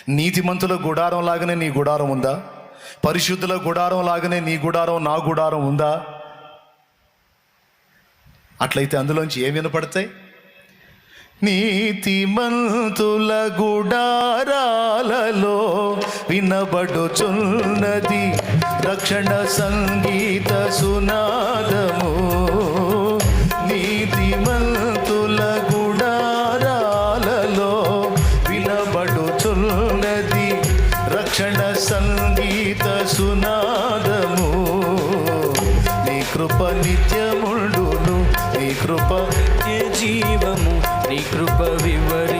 నీతిమంతుల గుడారం లాగానే నీ గుడారం ఉందా? పరిశుద్ధుల గుడారం లాగానే నీ గుడారం, నా గుడారం ఉందా? అట్లయితే అందులోంచి ఏం వినపడతాయి? నీతిమంతుల గుడారాలలో వినబడుచున్నది రక్షణ సంగీత సునాదము. నీతిమంతుల గుడారాలలో వినబడుచున్నది రక్షణ సంగీత సునాదము. నీ కృప నిత్యముండును, నీ కృప జీవము, నీ కృప వివరి